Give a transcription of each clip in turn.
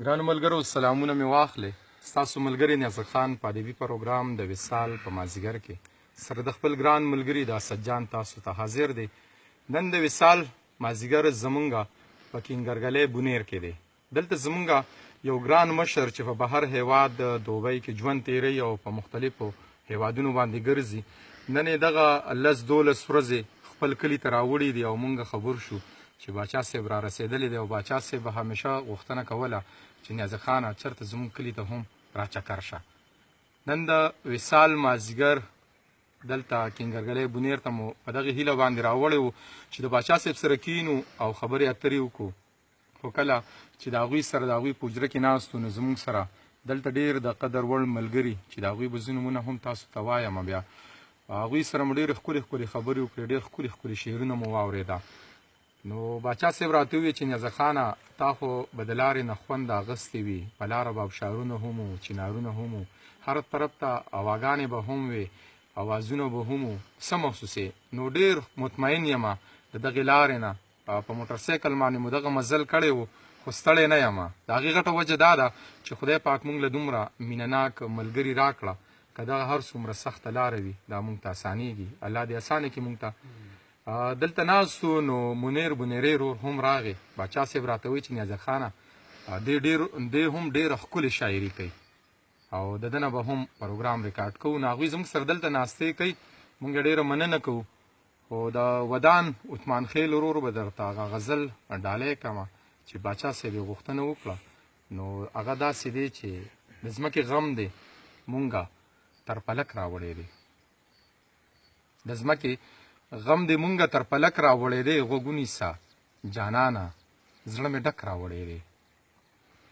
ګرانو ملګرو سلامونه مې واخلې. ستاسو ملګری نیازک خان په ادبي پروګرام د وصال په مازدیګر کې سره د خپل ګران ملګري د اسدجان تاسو ته حاضر دی. نن د وصال مازدیګر زمونږ په کینګرګلې بونیر کې دی. دلته زمونږ یو ګران مشر چې په بهر هیواد دوبۍ کې ژوند تیروي او په مختلفو هیوادونو باندې ګرځي، نن یې دغه 10-12 ورځې خپل کلي ته راوړي دي او مونږ خبر شو چې باچا صاحب را رسېدلی دی او باچا صاحب همیشه غوښتنه کوله چې نیازک خانه چېرته زموږ کلي ته هم راچکر شه. نن د وصال مازدیګر دلته کینګرګلې بونیر ته مو په دغې هیله باندې راوړی وو چې د باچا صاحب سره کینو او خبرې اترې وکړو. خو کله چې د هغوی سره د هغوی په حجره کې ناست وو نو زموږ سره دلته ډېر د قدر وړ ملګري چې د هغوی به ځینې نومونه هم تاسو ته وایم، بیا هغوی سره مو ډېرې ښکلې ښکلې خبرې وکړې، ډېر ښکلې ښکلې شعرونه مو واورېده. نو باچا صاحب راته وویل چې نیازک خانه تا خو به د لارې نه خوند اخیستی وي، په لاره به ابشارونه هم وو، چنارونه هم وو، هر طرف ته هواګانې به هم وې، اوازونه به هم وو، څه محسوسې؟ نو ډېر مطمئن یم د دغې لارې نه په موټرسایکل باندې مو دغه مزل کړی و، خو ستړی نه یم. د هغې غټه وجه دا ده چې خدای پاک مونږ له دومره مینهناک ملګري راکړه، که دغه هر څومره سخته لاره وي دا مونږ ته اسانېږي. الله دې اسانه کړي مونږ ته. دلته ناست وو نو منیر بونیری رور هم راغی. باچا صاحب راته وایي چې نیازک خانه دې هم ډېره ښکلې شاعري کوي او د ده نه به هم پروګرام ریکارډ کوو. نو هغوی زموږ سره دلته ناستې کوي، مونږ ډېره مننه کوو. خو د ودان عثمان خیل ورور به درته هغه غزل ډالۍ کړمه چې باچا صاحب یې غوښتنه وکړه. نو هغه داسې دی چې د ځمکې غم دی مونږه تر پلک راوړی دی، د ځمکې غم دې مونږه تر پلک راوړی دی، غوږ سا جانانه زړه مې ډک راوړی دی.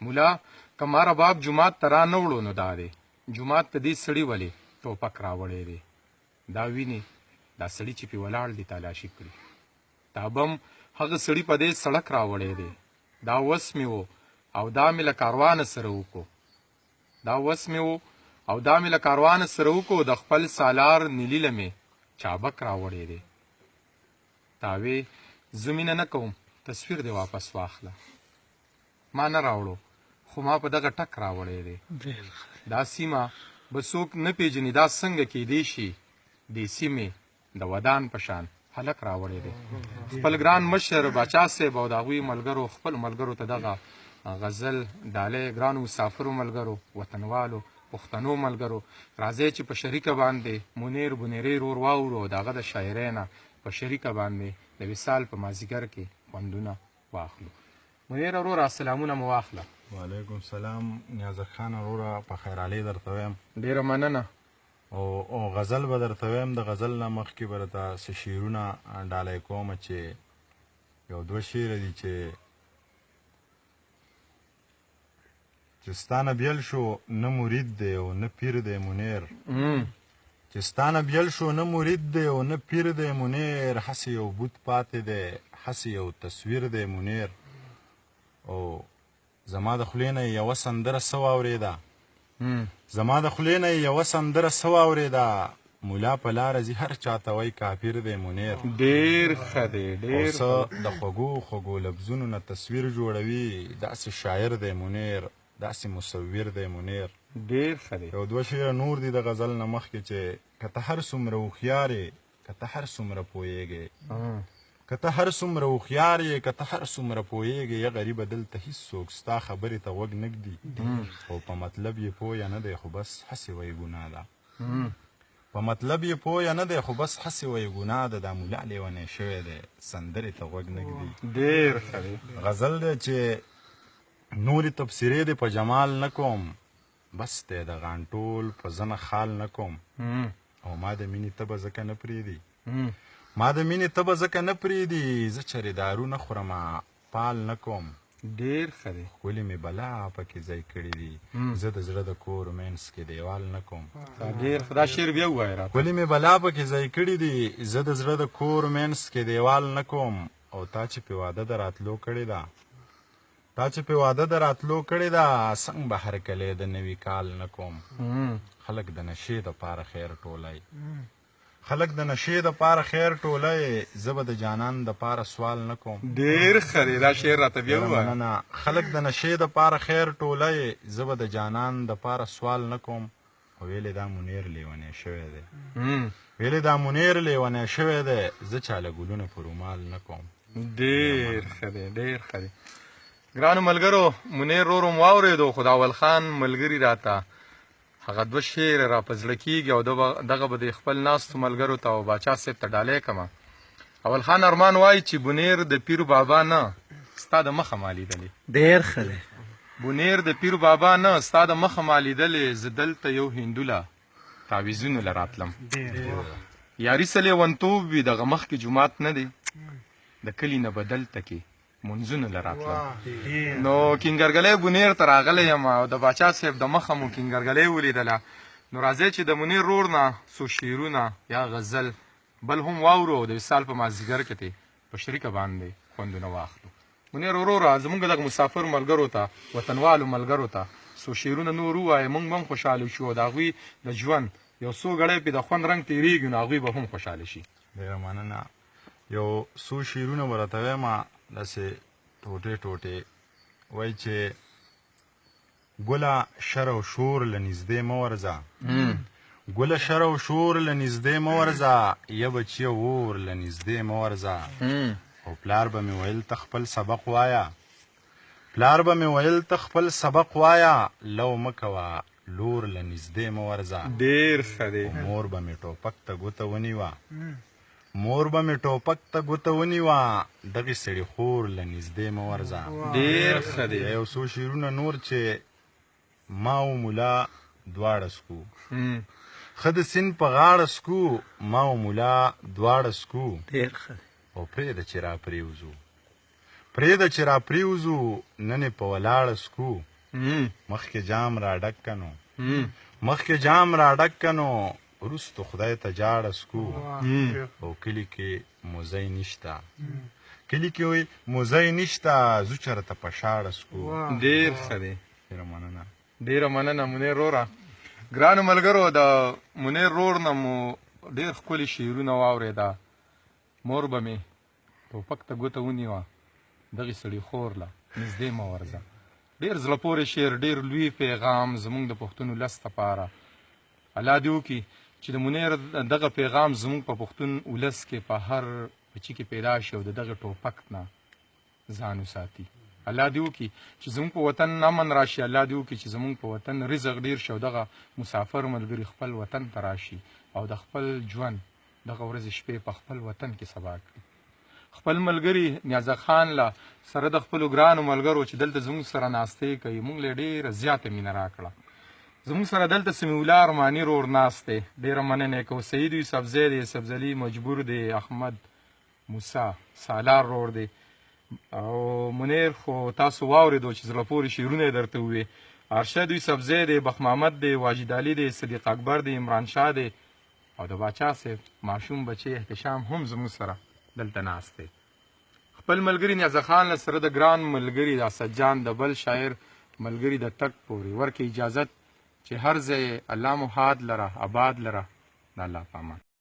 مولا که ما رباب جومات ته را نه وړو نو دا دی جومات ته دې سړي ولې ټوپک راوړی دی. دا وینې دا سړي چې پې ولاړ دي تالاشي کړي، دا بم هغه سړي په دې سړک راوړی دی. دا وس مې و او دا مې له کاروانه سره وکړو، دا وس مې و او دا مې له کاروانه سره وکړو، د خپل سالار نیلیله مې چابک راوړی دی. تاوې زه مینه نه کوم تصویر دې واپس واخله، ما نه راوړو خو ما په دغه ټک راوړی دی. دا سیمه به څوک نه پیژني، دا څنګه کیدی شي دې سیمې د ودان په شان هلک راوړی دی. خپل ګران مشر باچا صاحب او د هغوی ملګرو خپلو ملګرو ته دغه غزل ډالۍ، ګرانو مسافرو ملګرو، وطنوالو پښتنو ملګرو، راځئ چې په شریکه باندې منیر بونیری رور واورو او د هغه د شاعرۍ نه په شریکه باندې د وصال په مازدیګر کې خوندونه واخلو. منیر وروره سلامونه مو واخله. وعلیکم سلام نیازک خان وروره، په خیرحالۍ درته وایم. ډېره مننه. او غزل به درته وایم. د غزل نه مخکې به درته څه شعرونه ډالۍ کومه چې یو دوه شعره دي چې ستانه بیل شو نه مرید دی او نه پیر دی منیر، چې ستانه بیل شو نه مرید دی او نه پیر دی منیر، هسې یو بوت پاتې دی هسې یو تصویر دی منیر. او زما د خولې نه یوه سندره څه واورېده، زما د خولې نه یوه سندره څه واورېده، مولا په لاره ځي هر چاته وایي کافر دی منیر. ډېر ښه دی، ډېر څه د خوږو خوږو لفظونو نه تصویر جوړوي، داسې شاعر دی منیر، داسې مصور دی منیر. ډېر ښه دی. یو دوه شعره نور دي د غزل نه مخکې چې که ته هر څومره هوښیار یې که ته هر څومره پوهېږې، که ته هر څومره هوښیار یې که ته هر څومره پوهېږې، یا غریبه دلته هېڅوک ستا خبرې ته غوږ نه ږدي، او په مطلب یې پویه نه دی خو بس هسې وایي ګناه ده، په مطلب یې پویه نه دی خو بس هسې وایي ګناه ده، دا مولا لیونی شوی دی سندرې ته غوږ نه ږدي. ډېر ښه دی. غزل دی چې نورې تبصرې دې په جمال نه کوم، بس دی د غانټول په زنه خال نه کوم، او ما د مینې تبه ځکه نه پرېږدي، ما د مینې تبه ځکه نه پرېږدي، زه چرې دارو نه خورمه پال نه کوم. ډېر ښه دی. ښکلې مې بلا پکې ځای کړي دي، زه د زړه د کور منځ کې دیوال نه کوم. ډېر ښه. دا شعر بیا ووایه راته. ښکلې مې بلا پکې ځای کړي دي، زه د زړه د کور منځ کې دیوال نه کوم. او تا چې پې واده د راتلو کړې ده، تا چې پې واده د راتلو کړې ده، څنګ به هرکلی د نوي کال نه کوم. خلک د نشې دپاره خیر ټولی، خلک د نشې د پاره خیر ټوله زه به د جانان د پاره سوال نه کوم. ډېر ښه دی، دا شعر راته بیا ووایه. مننه. خلک د نشې د پاره خیر ټوله زه به د جانان د پاره سوال نه کوم. ویلې دا منیر لیونی شوی دی، ویلې دا منیر لیونی شوی دی، زه چاله ګلونه په رومال نه کوم. ډېر ښه دی، ډېر ښه دی. ګرانو ملګرو، منیر ورور مو واورېدو، خو د اول خان ملګري راته هغه دوه شعر را په زړه کېږي او دغه به د خپل ناستو ملګرو ته او باچا صاحب ته ډالۍ کړمه. اول خان ارمان وایي چې بونیر د پیر بابا نه ستا د مخه ما لیدلې. ډېر ښه دی. بونیر د پیر بابا نه ستا د مخه ما لیدلې، زه دلته یو هندوله تعویزونو له راتلم. یاري څه لیونتوب وي دغه مخکې جومات نه دی، د کلي نه به دلته کې منځونو له راتلم. نو کینګرګلی بونیر ته راغلی یم او د باچا صاحب د مخه مو کینګرګلی ولیدله. نو راځئ چې د منیر رور نه څو شعرونه یا غزل بل هم واورو او د وصال په مازدیګر کې ترې په شریکه باندې خوندونه واخلو. منیر وروره، زموږ دغه مسافر ملګرو ته، وطنوالو ملګرو ته څو شعرونه نور ووایه، موږ به هم خوشحاله شو او د هغوی د ژوند یو څو ګړی پې د خوند رنګ تېرېږي نو هغوی به هم خوشحاله شي. ډېره مننه. یو څو شعرونه به راته وایم داسې ټوټې ټوټې. وایي چې ګله شر او شور له نږدې مه ورځه، ګله شر او شور له نږدې مه ورځه، یا بچیه اور له نږدې مه ورځه. او پلار به مې ویل ته خپل سبق وایه، پلار به مې ویل ته خپل سبق وایه، لو مه کوه لور له نږدې مه ورځه. ډېر ښه دی. مور به مې ټوپک ته ګوته ونیوه، مور به مې ټوپک ته ګوته ونیوه، دغې سړي خور له نږدې مه ورځه. ډېر ښه دی. یو څو شعرونه نور چې ما او ملا دواړه سکو، ښه د سیند په غاړه سکو، ما او ملا دواړه سکو. ډېر ښه دی. او پرېږده چې را پرېوځو، پرېږده چې را پرېوځو، نن یې په ولاړه سکو. مخکې جام را ډک که نو، مخکې جام را ډک که نو، وروستو خدای ته جاړه سکو. او کلي کې موزی نشته، کلي کې وایي موزی نشته، ځو چېرته په شاړه سکو. ډېر ښه دی. ډېره مننه. ډېره مننه منیر روره. ګرانو ملګرو، د منیر رور نه مو ډېر ښکلي شعرونه واورېده. مور به مې ټوپک ته ګوته ونیوه، دغې سړي خور له نږدې مه ورځه. ډېر زړه پورې شعر، ډېر لوی پیغام زموږ د پښتون ولس دپاره. الله دې وکړي چې د منیر دغه پیغام زموږ په پښتون ولس کې په هر بچي کې پیدا شي او د دغه ټوپک نه ځان وساتي. الله دې وکړي چې زموږ په وطن امن راشي. الله دې وکړي چې زموږ په وطن رزق ډېر شي او دغه مسافر ملګري خپل وطن ته راشي او د خپل ژوند دغه ورځې شپې په خپل وطن کې سبا کړي. خپل ملګري نیازه خان له سره د خپلو ګرانو ملګرو چې دلته زموږ سره ناستې کوي، موږ له ډېره زیاته مینه راکړه. زموږ سره دلته سمیع الله ارماني رور ناست دی، ډېره مننه یې کوو. سعید یوسفزی دی، یوسفزلي مجبور دی، احمد موسی سالار رور دی. او منیر خو تاسو واورېدو چې زړه پورې شعرونه یې درته وویې. ارشد یوسفزی دی، بخ محمد دی، واجد علي دی، صدیق اکبر دی، عمران شاه دی او د باچا صاحب ماشوم بچی احتشام هم زموږ سره دلته ناست دی. خپل ملګري نیازه خان له سره د ګران ملګري د سجان د بل شاعر ملګري د تګ پورې ورکې اجازت چې هر ځای الله مو حاد لره آباد لره. د الله په امان.